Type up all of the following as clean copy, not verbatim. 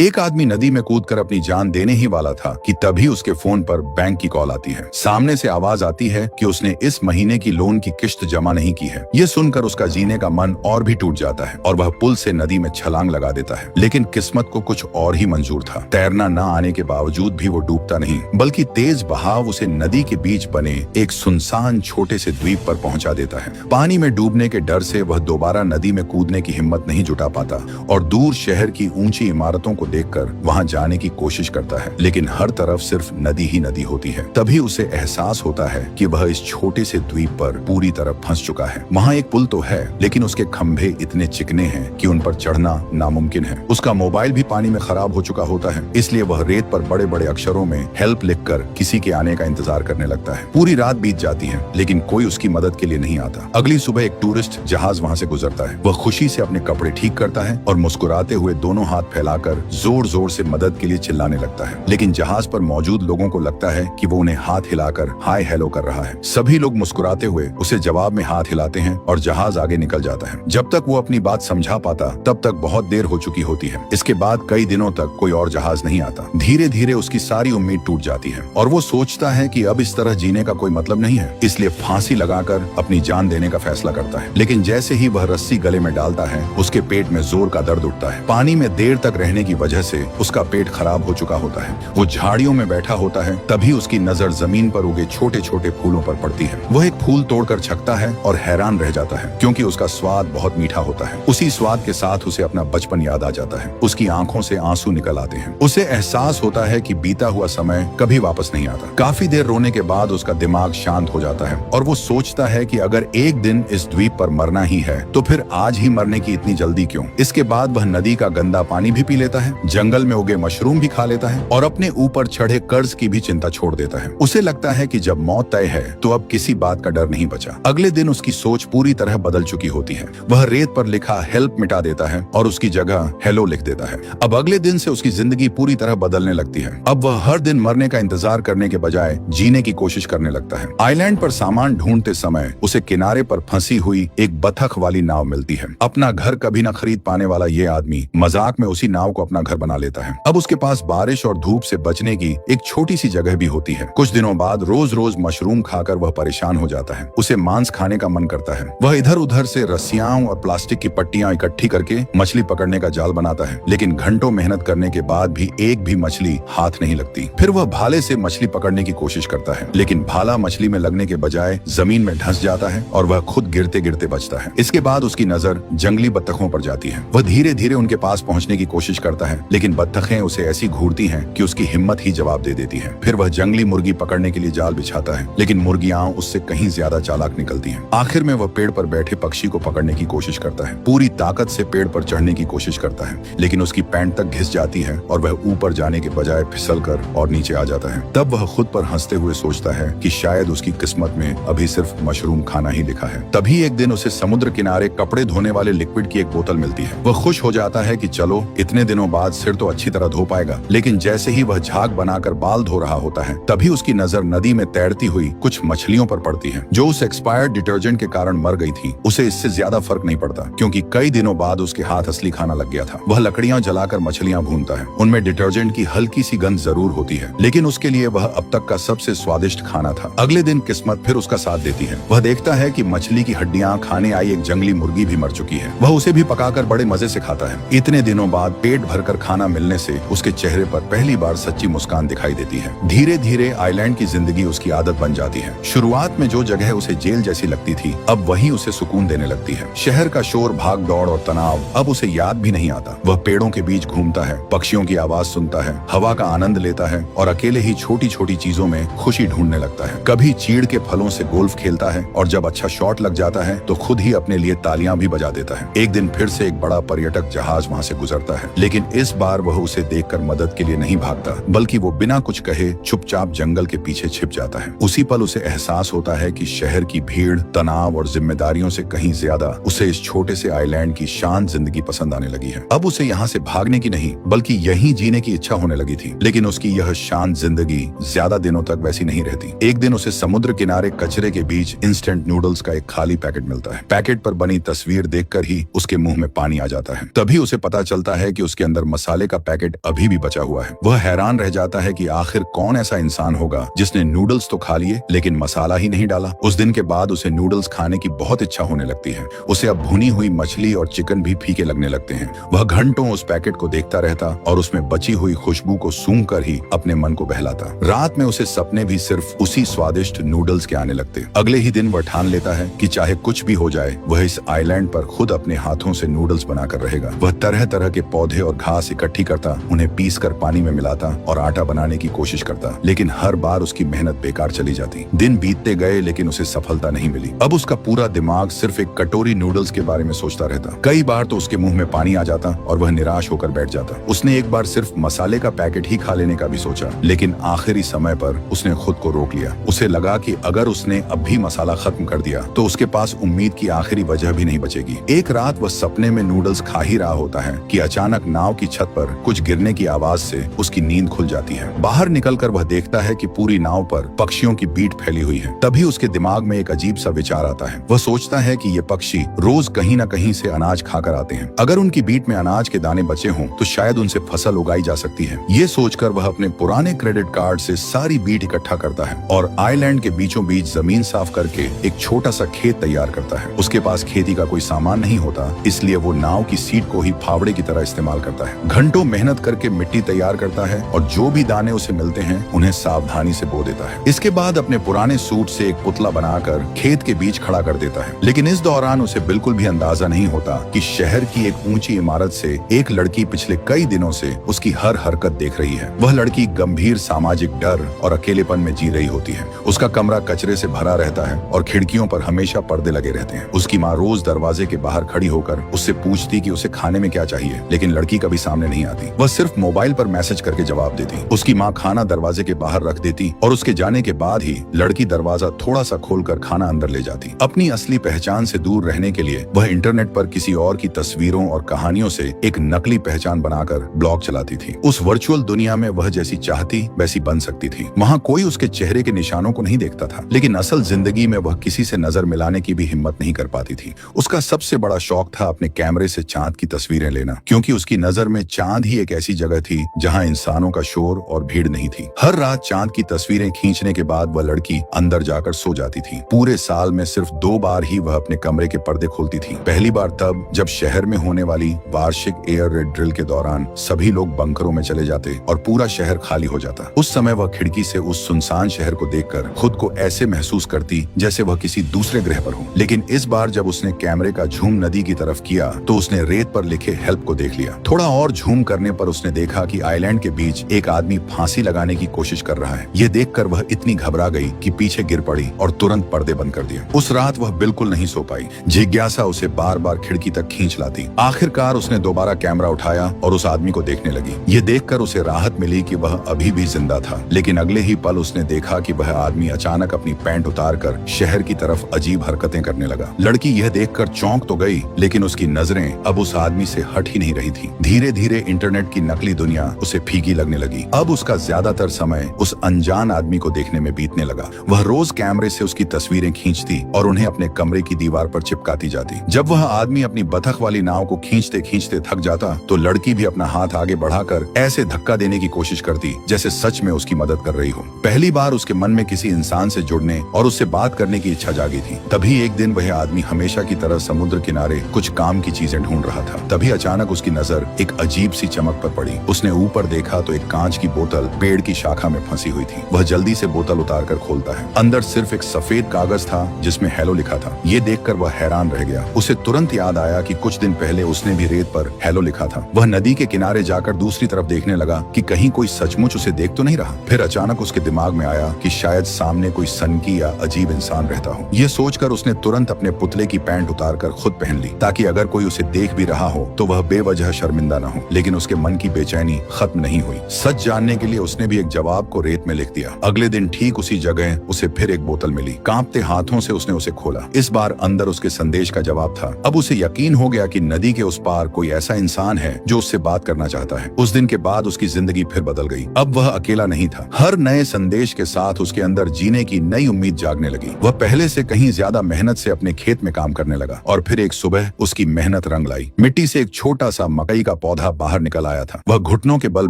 एक आदमी नदी में कूदकर अपनी जान देने ही वाला था कि तभी उसके फोन पर बैंक की कॉल आती है। सामने से आवाज आती है कि उसने इस महीने की लोन की किश्त जमा नहीं की है। ये सुनकर उसका जीने का मन और भी टूट जाता है और वह पुल से नदी में छलांग लगा देता है। लेकिन किस्मत को कुछ और ही मंजूर था। तैरना न आने के बावजूद भी वो डूबता नहीं, बल्कि तेज बहाव उसे नदी के बीच बने एक सुनसान छोटे से द्वीप पर पहुंचा देता है। पानी में डूबने के डर से वह दोबारा नदी में कूदने की हिम्मत नहीं जुटा पाता और दूर शहर की ऊंची इमारतों को देखकर वहां जाने की कोशिश करता है, लेकिन हर तरफ सिर्फ नदी ही नदी होती है। तभी उसे एहसास होता है कि वह इस छोटे से द्वीप पर पूरी तरह फंस चुका है। वहां एक पुल तो है, लेकिन उसके खंभे इतने चिकने हैं कि उन पर चढ़ना नामुमकिन है। उसका मोबाइल भी पानी में खराब हो चुका होता है, इसलिए वह रेत पर बड़े बड़े अक्षरों में हेल्प लिखकर किसी के आने का इंतजार करने लगता है। पूरी रात बीत जाती है, लेकिन कोई उसकी मदद के लिए नहीं आता। अगली सुबह एक टूरिस्ट जहाज वहां से गुजरता है। वह खुशी से अपने कपड़े ठीक करता है और मुस्कुराते हुए दोनों हाथ फैलाकर जोर जोर से मदद के लिए चिल्लाने लगता है। लेकिन जहाज पर मौजूद लोगों को लगता है कि वो उन्हें हाथ हिलाकर हाय हेलो कर रहा है। सभी लोग मुस्कुराते हुए उसे जवाब में हाथ हिलाते हैं और जहाज आगे निकल जाता है। जब तक वो अपनी बात समझा पाता तब तक बहुत देर हो चुकी होती है। इसके बाद कई दिनों तक कोई और जहाज नहीं आता। धीरे धीरे उसकी सारी उम्मीद टूट जाती है और वो सोचता है कि अब इस तरह जीने का कोई मतलब नहीं है, इसलिए फांसी लगाकर अपनी जान देने का फैसला करता है। लेकिन जैसे ही वह रस्सी गले में डालता है, उसके पेट में जोर का दर्द उठता है। पानी में देर तक रहने की वजह से उसका पेट खराब हो चुका होता है। वो झाड़ियों में बैठा होता है, तभी उसकी नजर जमीन पर उगे छोटे छोटे फूलों पर पड़ती है। वह एक फूल तोड़कर छकता है और हैरान रह जाता है, क्योंकि उसका स्वाद बहुत मीठा होता है। उसी स्वाद के साथ उसे अपना बचपन याद आ जाता है। उसकी आंखों से आंसू निकल आते हैं। उसे एहसास होता है कि बीता हुआ समय कभी वापस नहीं आता। काफी देर रोने के बाद उसका दिमाग शांत हो जाता है और वो सोचता है कि अगर एक दिन इस द्वीप पर मरना ही है तो फिर आज ही मरने की इतनी जल्दी क्यों। इसके बाद वह नदी का गंदा पानी भी पी लेता है, जंगल में उगे मशरूम भी खा लेता है और अपने ऊपर चढ़े कर्ज की भी चिंता छोड़ देता है। उसे लगता है कि जब मौत तय है तो अब किसी बात का डर नहीं बचा। अगले दिन उसकी सोच पूरी तरह बदल चुकी होती है। वह रेत पर लिखा हेल्प मिटा देता है और उसकी जगह हेलो लिख देता है। अब अगले दिन से उसकी जिंदगी पूरी तरह बदलने लगती है। अब वह हर दिन मरने का इंतजार करने के बजाय जीने की कोशिश करने लगता है। आइलैंड पर सामान ढूंढते समय उसे किनारे पर फंसी हुई एक बतख वाली नाव मिलती है। अपना घर कभी न खरीद पाने वाला ये आदमी मजाक में उसी नाव को अपना घर बना लेता है। अब उसके पास बारिश और धूप से बचने की एक छोटी सी जगह भी होती है। कुछ दिनों बाद रोज रोज मशरूम खाकर वह परेशान हो जाता है। उसे मांस खाने का मन करता है। वह इधर उधर से रस्सियां और प्लास्टिक की पट्टियां इकट्ठी करके मछली पकड़ने का जाल बनाता है, लेकिन घंटों मेहनत करने के बाद भी एक भी मछली हाथ नहीं लगती। फिर वह भाले से मछली पकड़ने की कोशिश करता है, लेकिन भाला मछली में लगने के बजाय जमीन में धंस जाता है और वह खुद गिरते गिरते बचता है। इसके बाद उसकी नजर जंगली बत्तखों पर जाती है। वह धीरे धीरे उनके पास पहुंचने की कोशिश करता है, लेकिन बत्तखें उसे ऐसी घूरती हैं कि उसकी हिम्मत ही जवाब दे देती है। फिर वह जंगली मुर्गी पकड़ने के लिए जाल बिछाता है, लेकिन मुर्गियां उससे कहीं ज्यादा चालाक निकलती हैं। आखिर में वह पेड़ पर बैठे पक्षी को पकड़ने की कोशिश करता है। पूरी ताकत से पेड़ पर चढ़ने की कोशिश करता है, लेकिन उसकी पैंट तक घिस जाती है और वह ऊपर जाने के बजाय फिसलकर और नीचे आ जाता है। तब वह खुद पर हंसते हुए सोचता है कि शायद उसकी किस्मत में अभी सिर्फ मशरूम खाना ही लिखा है। तभी एक दिन उसे समुद्र किनारे कपड़े धोने वाले लिक्विड की एक बोतल मिलती है। वह खुश हो जाता है कि चलो इतने दिनों बाद सिर तो अच्छी तरह धो पाएगा। लेकिन जैसे ही वह झाग बनाकर बाल धो रहा होता है, तभी उसकी नजर नदी में तैरती हुई कुछ मछलियों पर पड़ती है, जो उस एक्सपायर्ड डिटर्जेंट के कारण मर गई थी। उसे इससे ज्यादा फर्क नहीं पड़ता, क्योंकि कई दिनों बाद उसके हाथ असली खाना लग गया था। वह लकड़ियां जलाकर मछलियां भूनता है। उनमें डिटर्जेंट की हल्की सी गंध जरूर होती है, लेकिन उसके लिए वह अब तक का सबसे स्वादिष्ट खाना था। अगले दिन किस्मत फिर उसका साथ देती है। वह देखता है कि मछली की हड्डियां खाने आई एक जंगली मुर्गी भी मर चुकी है। वह उसे भी पकाकर बड़े मजे से खाता है। इतने दिनों बाद पेट भरकर खाना मिलने से उसके चेहरे पर पहली बार सच्ची मुस्कान दिखाई देती है। धीरे धीरे आइलैंड की जिंदगी उसकी आदत बन जाती है। शुरुआत में जो जगह उसे जेल जैसी लगती थी, अब वही उसे सुकून देने लगती है। शहर का शोर, भाग दौड़ और तनाव अब उसे याद भी नहीं आता। वह पेड़ों के बीच घूमता है, पक्षियों की आवाज सुनता है, हवा का आनंद लेता है और अकेले ही छोटी छोटी चीजों में खुशी ढूंढने लगता है। कभी चीड़ के फलों से गोल्फ खेलता है और जब अच्छा शॉट लग जाता है तो खुद ही अपने लिए तालियां भी बजा देता है। एक दिन फिर से एक बड़ा पर्यटक जहाज वहां से गुजरता है, लेकिन इस बार वह उसे देखकर मदद के लिए नहीं भागता, बल्कि वो बिना कुछ कहे चुपचाप जंगल के पीछे छिप जाता है। उसी पल उसे एहसास होता है कि शहर की भीड़, तनाव और जिम्मेदारियों से कहीं ज्यादा उसे इस छोटे से आइलैंड की शांत जिंदगी पसंद आने लगी है। अब उसे यहाँ से भागने की नहीं, बल्कि यहीं जीने की इच्छा होने लगी थी। लेकिन उसकी यह शांत जिंदगी ज्यादा दिनों तक वैसी नहीं रहती। एक दिन उसे समुद्र किनारे कचरे के बीच इंस्टेंट नूडल्स का एक खाली पैकेट मिलता है। पैकेट पर बनी तस्वीर देखकर ही उसके मुंह में पानी आ जाता है। तभी उसे पता चलता है कि उसके अंदर मसाले का पैकेट अभी भी बचा हुआ है। वह हैरान रह जाता है कि आखिर कौन ऐसा इंसान होगा जिसने नूडल्स तो खा लिए लेकिन मसाला ही नहीं डाला। उस दिन के बाद उसे नूडल्स खाने की बहुत इच्छा होने लगती है। उसे अब भुनी हुई मछली और चिकन भी फीके लगने लगते हैं। वह घंटों उस पैकेट को देखता रहता और उसमें बची हुई खुशबू को सूंघकर ही अपने मन को बहलाता। रात में उसे सपने भी सिर्फ उसी स्वादिष्ट नूडल्स के आने लगते। अगले ही दिन वह ठान लेता है कि चाहे कुछ भी हो जाए वह इस आइलैंड पर खुद अपने हाथों से नूडल्स बनाकर रहेगा। वह तरह तरह के पौधे और घास इकट्ठी करता, उन्हें पीसकर पानी में मिलाता और आटा बनाने की कोशिश करता, लेकिन हर बार उसकी मेहनत बेकार चली जाती। दिन बीतते गए लेकिन उसे सफलता नहीं मिली। अब उसका पूरा दिमाग सिर्फ एक कटोरी नूडल्स के बारे में सोचता रहता। कई बार तो उसके मुंह में पानी आ जाता और वह निराश होकर बैठ जाता। उसने एक बार सिर्फ मसाले का पैकेट ही खा लेने का भी सोचा, लेकिन आखिरी समय पर उसने खुद को रोक लिया। उसे लगा कि अगर उसने अब भी मसाला खत्म कर दिया तो उसके पास उम्मीद की आखिरी वजह भी नहीं बचेगी। एक रात वह सपने में नूडल्स खा ही रहा होता है कि अचानक नाव की छत पर कुछ गिरने की आवाज से उसकी नींद खुल जाती है। बाहर निकलकर वह देखता है कि पूरी नाव पर पक्षियों की बीट फैली हुई है। तभी उसके दिमाग में एक अजीब सा विचार आता है। वह सोचता है कि ये पक्षी रोज कहीं न कहीं से अनाज खाकर आते हैं। अगर उनकी बीट में अनाज के दाने बचे हों तो शायद उनसे फसल उगाई जा सकती है। ये सोचकर वह अपने पुराने क्रेडिट कार्ड से सारी बीट इकट्ठा करता है और आइलैंड के बीचों बीच जमीन साफ करके एक छोटा सा खेत तैयार करता है। उसके पास खेती का कोई सामान नहीं होता, इसलिए वो नाव की सीट को ही फावड़े की तरह इस्तेमाल करता है। घंटों मेहनत करके मिट्टी तैयार करता है और जो भी दाने उसे मिलते हैं उन्हें सावधानी से बो देता है। इसके बाद अपने पुराने सूट से एक पुतला बनाकर खेत के बीच खड़ा कर देता है। लेकिन इस दौरान उसे बिल्कुल भी अंदाजा नहीं होता कि शहर की एक ऊंची इमारत से एक लड़की पिछले कई दिनों से उसकी हर हरकत देख रही है। वह लड़की गंभीर सामाजिक डर और अकेलेपन में जी रही होती है। उसका कमरा कचरे से भरा रहता है और खिड़कियों पर हमेशा पर्दे लगे रहते हैं। उसकी माँ रोज दरवाजे के बाहर खड़ी होकर उससे पूछती कि उसे खाने में क्या चाहिए, लेकिन लड़की कभी सामने नहीं आती। वह सिर्फ मोबाइल पर मैसेज करके जवाब देती। उसकी माँ खाना दरवाजे के बाहर रख देती और उसके जाने के बाद ही लड़की दरवाजा थोड़ा सा खोलकर खाना अंदर ले जाती। अपनी असली पहचान से दूर रहने के लिए वह इंटरनेट पर किसी और की तस्वीरों और कहानियों से एक नकली पहचान बनाकर ब्लॉग चलाती थी। उस वर्चुअल दुनिया में वह जैसी चाहती वैसी बन सकती थी। वहाँ कोई उसके चेहरे के निशानों को नहीं देखता था, लेकिन असल जिंदगी में वह किसी से नजर मिलाने की भी हिम्मत नहीं कर पाती थी। उसका सबसे बड़ा शौक था अपने कैमरे से चांद की तस्वीरें लेना, क्योंकि उसकी नजर में चांद ही एक ऐसी जगह थी जहाँ इंसानों का शोर और भीड़ नहीं थी। हर रात चांद की तस्वीरें खींचने के बाद वह लड़की अंदर जाकर सो जाती थी। पूरे साल में सिर्फ 2 बार ही वह अपने कमरे के पर्दे खोलती थी। पहली बार तब जब शहर में होने वाली वार्षिक एयर रेड ड्रिल के दौरान सभी लोग बंकरों में चले जाते और पूरा शहर खाली हो जाता। उस समय वह खिड़की से उस सुनसान शहर को देखकर खुद को ऐसे महसूस करती जैसे वह किसी दूसरे ग्रह पर हो। लेकिन इस बार जब उसने कैमरे का झूम नदी की तरफ किया तो उसने रेत पर लिखे हेल्प को देख लिया। थोड़ा और झूम करने पर उसने देखा कि आइलैंड के बीच एक आदमी फांसी लगाने की कोशिश कर रहा है। ये देखकर वह इतनी घबरा गई कि पीछे गिर पड़ी और तुरंत पर्दे बंद कर दिए। उस रात वह बिल्कुल नहीं सो पाई। जिज्ञासा उसे बार बार खिड़की तक खींच लाती। आखिरकार उसने दोबारा कैमरा उठाया और उस आदमी को देखने लगी। ये देखकर उसे राहत मिली कि वह अभी भी जिंदा था। लेकिन अगले ही पल उसने देखा कि वह आदमी अचानक अपनी पैंट उतारकर शहर की तरफ अजीब हरकतें करने लगा। लड़की यह देखकर चौंक तो गई, लेकिन उसकी नजरें अब उस आदमी से हट ही नहीं रही थी। धीरे धीरे इंटरनेट की नकली दुनिया उसे फीकी लगने लगी। अब उसका ज्यादातर समय उस अनजान आदमी को देखने में बीतने लगा। वह रोज कैमरे से उसकी तस्वीरें खींचती और उन्हें अपने कमरे की दीवार पर चिपकाती जाती। जब वह आदमी अपनी बतख वाली नाव को खींचते खींचते थक जाता तो लड़की भी अपना हाथ आगे बढ़ाकर ऐसे धक्का देने की कोशिश करती जैसे सच में उसकी मदद कर रही हो। पहली बार उसके मन में किसी इंसान से जुड़ने और उससे बात करने की इच्छा जागी थी। तभी एक दिन वह आदमी हमेशा की तरह समुद्र किनारे कुछ काम की चीजें ढूंढ रहा था। तभी अचानक उसकी नजर एक अजीब सी चमक पर पड़ी। उसने ऊपर देखा तो एक कांच की बोतल पेड़ की शाखा में फंसी हुई थी। वह जल्दी से बोतल उतार कर खोलता है। अंदर सिर्फ एक सफेद कागज था जिसमें हेलो लिखा था। ये देखकर वह हैरान रह गया। उसे तुरंत याद आया कि कुछ दिन पहले उसने भी रेत पर हेलो लिखा था। वह नदी के किनारे जाकर दूसरी तरफ देखने लगा कि कहीं कोई सचमुच उसे देख तो नहीं रहा। फिर अचानक उसके दिमाग में आया कि शायद सामने कोई सनकी या अजीब इंसान रहता हो। ये सोचकर उसने तुरंत अपने पुतले की पैंट उतारकर खुद पहन ली, ताकि अगर कोई उसे देख भी रहा हो तो वह बेवजह शर्मिंदा न हो। लेकिन उसके मन की बेचैनी खत्म नहीं हुई। सच जानने के लिए उसने भी एक जवाब को रेत में लिख दिया। अगले दिन ठीक उसी जगह उसे फिर एक बोतल मिली। कांपते हाथों से उसने उसे खोला। इस बार अंदर उसके संदेश का जवाब था। अब उसे यकीन हो गया कि नदी के उस पार कोई ऐसा इंसान है जो उससे बात करना चाहता है। उस दिन के बाद उसकी जिंदगी फिर बदल गई। अब वह अकेला नहीं था। हर नए संदेश के साथ उसके अंदर जीने की नई उम्मीद जागने लगी। वह पहले से कहीं ज्यादा मेहनत से अपने खेत में काम करने लगा और फिर एक सुबह उसकी मेहनत रंग लाई। मिट्टी से एक छोटा सा मकई का पौधा बाहर निकल आया था। वह घुटनों के बल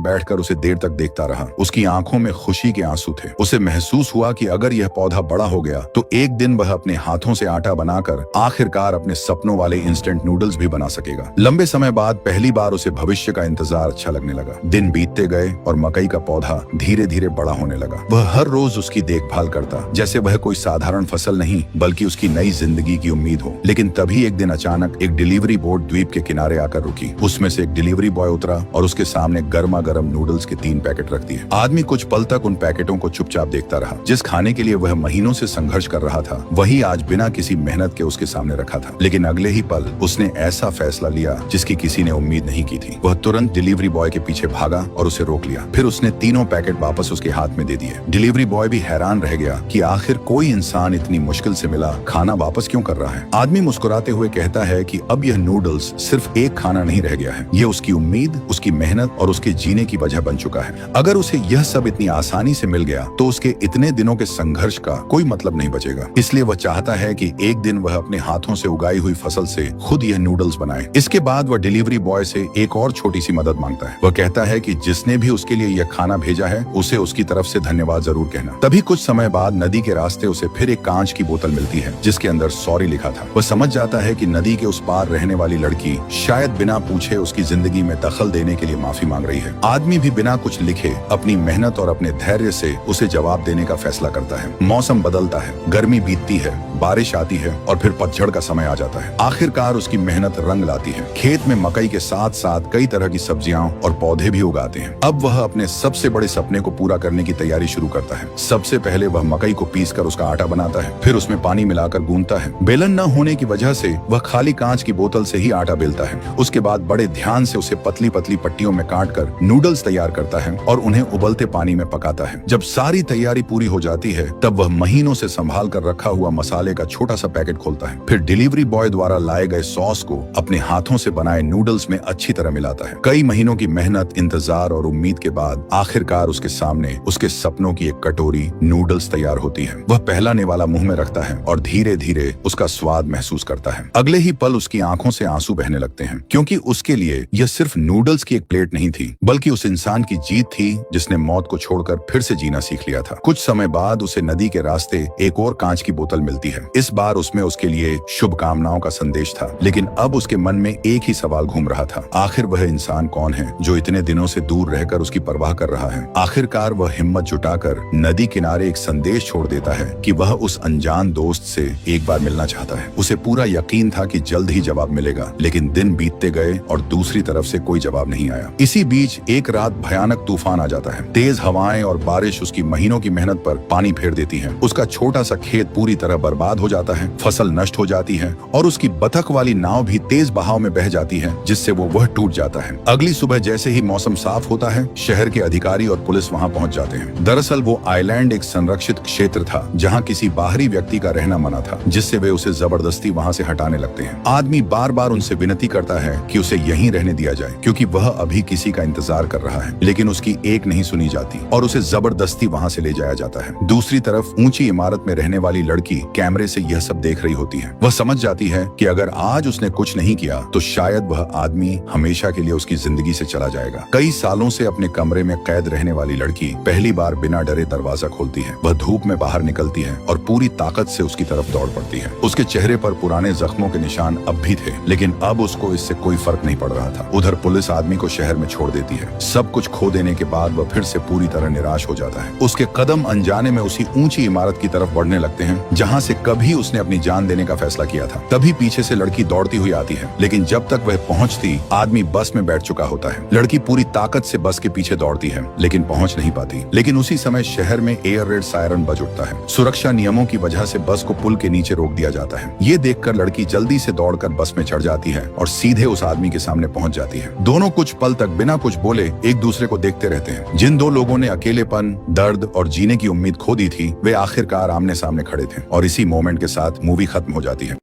बैठकर उसे देर तक देखता रहा। उसकी आंखों में खुशी के आंसू थे। उसे महसूस हुआ कि अगर यह पौधा बड़ा हो गया तो एक दिन वह अपने हाथों से आटा बनाकर आखिरकार अपने सपनों वाले इंस्टेंट नूडल्स भी बना सकेगा। लंबे समय बाद पहली बार उसे भविष्य का इंतजार अच्छा लगने लगा। दिन बीतते गए और मकई का पौधा धीरे धीरे बड़ा होने लगा। वह हर रोज उसकी देखभाल करता जैसे वह कोई साधारण फसल नहीं बल्कि उसकी नई जिंदगी की उम्मीद हो। लेकिन तभी एक दिन अचानक एक डिलीवरी बोट द्वीप के किनारे आकर रुकी। उसमें से एक डिलीवरी बॉय उतरा और उसके सामने गर्मा गर्म नूडल्स के 3 पैकेट रख दिए। आदमी कुछ पल तक उन पैकेटों को चुपचाप देखता रहा। जिस खाने के लिए वह महीनों से संघर्ष कर रहा था वही आज बिना किसी मेहनत के उसके सामने रखा था। लेकिन अगले ही पल उसने ऐसा फैसला लिया जिसकी किसी ने उम्मीद नहीं की थी। वह तुरंत डिलीवरी बॉय के पीछे भागा और उसे रोक लिया। फिर उसने तीनों पैकेट वापस उसके हाथ में दे दिए। डिलीवरी बॉय भी हैरान रह गया कि आखिर कोई इंसान इतनी मुश्किल से मिला खाना वापस क्यों कर रहा है। आदमी मुस्कुराते हुए कहता है कि अब यह नूडल्स सिर्फ एक खाना नहीं रह गया है, ये उसकी उम्मीद, उसकी मेहनत और उसके जीने की वजह बन चुका है। अगर उसे यह सब इतनी आसानी से मिल गया तो उसके इतने दिनों के संघर्ष का कोई मतलब नहीं बचेगा। इसलिए वह चाहता है कि एक दिन वह अपने हाथों से उगाई हुई फसल से खुद यह नूडल्स बनाए। इसके बाद वह डिलीवरी बॉय से एक और छोटी सी मदद मांगता है। वह कहता है कि जिसने भी उसके लिए यह खाना भेजा है उसे उसकी तरफ से धन्यवाद जरूर कहना। तभी कुछ समय बाद नदी के रास्ते उसे फिर एक कांच की बोतल मिलती है जिसके अंदर सॉरी लिखा था। वह समझ जाता है कि नदी के उस पार रहने वाली लड़की शायद बिना पूछे उसकी जिंदगी में दखल देने के लिए माफी मांग रही है। आदमी भी बिना कुछ लिखे अपनी मेहनत और अपने धैर्य से उसे जवाब देने का फैसला करता है। मौसम बदलता है, गर्मी बीतती है, बारिश आती है और फिर पतझड़ का समय आ जाता है। आखिरकार उसकी मेहनत रंग लाती है। खेत में मकई के साथ साथ कई तरह की सब्जियां और पौधे भी उगाते हैं। अब वह अपने सबसे बड़े सपने को पूरा करने की तैयारी शुरू करता है। सबसे पहले वह मकई को पीसकर उसका आटा बनाता है, फिर उसमें पानी मिलाकर गूंथता है। बेलन न होने की वजह से वह खाली कांच की बोतल से ही आटा बेलता है। उसके बाद बड़े ध्यान से उसे पतली पतली पट्टियों में काटकर नूडल्स तैयार करता है और उन्हें उबलते पानी में पकाता है। जब सारी तैयारी पूरी हो जाती है तब वह महीनों से संभाल कर रखा हुआ मसाले का छोटा सा पैकेट खोलता है। फिर डिलीवरी बॉय द्वारा लाए गए सॉस को अपने हाथों से बनाए नूडल्स में अच्छी तरह मिलाता है। कई महीनों की मेहनत, इंतजार और उम्मीद के बाद आखिरकार उसके सामने उसके सपनों की एक कटोरी नूडल्स तैयार होती है। वह पहला निवाला मुंह में रखता है और धीरे धीरे उसका स्वाद महसूस करता है। अगले ही पल उसकी आंखों से आंसू बहने लगते हैं क्योंकि उसके लिए यह सिर्फ नूडल्स की एक प्लेट नहीं थी बल्कि उस इंसान की जीत थी जिसने मौत को छोड़कर फिर से जीना सीख लिया था। कुछ समय बाद उसे नदी के रास्ते एक और कांच की बोतल मिलती है। इस बार उसमें उसके लिए शुभकामनाओं का संदेश था। लेकिन अब उसके मन में एक ही सवाल घूम रहा था, आखिर वह इंसान कौन है जो इतने दिनों से दूर रहकर उसकी परवाह कर रहा है। आखिरकार वह हिम्मत जुटाकर नदी किनारे एक संदेश छोड़ देता है कि वह उस अनजान दोस्त से एक बार मिलना चाहता है। उसे पूरा यकीन था कि जल्द ही जवाब मिलेगा, लेकिन दिन बीतते गए और दूसरी तरफ से कोई जवाब नहीं आया। इसी बीच एक रात भयानक तूफान आ जाता है। तेज हवाएं और बारिश उसकी महीनों की मेहनत पर पानी फेर देती है। उसका छोटा सा खेत पूरी तरह बर्बाद हो जाता है, फसल नष्ट हो जाती है और उसकी बतख वाली नाव भी तेज बहाव में बह जाती है जिससे वह टूट जाता है। अगली सुबह जैसे ही मौसम साफ होता है शहर के अधिकारी और पुलिस वहां पहुंच जाते हैं। दरअसल वो आइलैंड एक संरक्षित क्षेत्र था जहां किसी बाहरी व्यक्ति का रहना मना था, जिससे वे उसे जबरदस्ती वहां से हटाने लगते हैं। आदमी बार बार उनसे विनती करता है कि उसे यहीं रहने दिया जाए क्योंकि वह अभी किसी का इंतजार कर रहा है, लेकिन उसकी एक नहीं सुनी जाती और उसे जबरदस्ती वहां से ले जाया जाता है। दूसरी तरफ ऊंची इमारत में रहने वाली लड़की कैमरे से यह सब देख रही होती है। वह समझ जाती है कि अगर आज उसने कुछ नहीं किया तो शायद वह आदमी हमेशा के लिए उसकी जिंदगी से चला जाएगा। कई सालों से अपने कमरे में कैद रहने वाली लड़की पहली बार बिना डरे दरवाजा खोलती है। वह धूप में बाहर निकलती है और पूरी ताकत से उसकी तरफ दौड़ पड़ती है। उसके चेहरे पर पुराने जख्मों के निशान अब भी थे, लेकिन अब उसको इससे कोई फर्क नहीं पड़ रहा था। उधर पुलिस आदमी को शहर में छोड़ देती है। सब कुछ खो देने के बाद वह फिर से पूरी तरह निराश हो जाता है। उसके कदम अनजाने में उसी ऊंची इमारत की तरफ बढ़ने लगते हैं जहां से कभी उसने अपनी जान देने का फैसला किया था। तभी पीछे से लड़की दौड़ती हुई आती है, लेकिन जब तक वह पहुंचती आदमी बस में बैठ चुका होता है। लड़की पूरी ताकत से बस के पीछे दौड़ती है लेकिन पहुंच नहीं पाती। लेकिन उसी समय शहर में एयर रेड सायरन बज उठता है। सुरक्षा नियमों की वजह से बस को पुल के नीचे रोक दिया जाता है। ये देखकर लड़की जल्दी से दौड़कर बस में चढ़ जाती है और सीधे उस आदमी के सामने पहुंच जाती है। दोनों कुछ पल तक बिना कुछ बोले एक दूसरे को देखते रहते हैं। जिन दो लोगों ने अकेलेपन, दर्द और जीने की उम्मीद खो दी थी वे आखिरकार आमने सामने खड़े थे और इसी मोमेंट के साथ मूवी खत्म हो जाती है।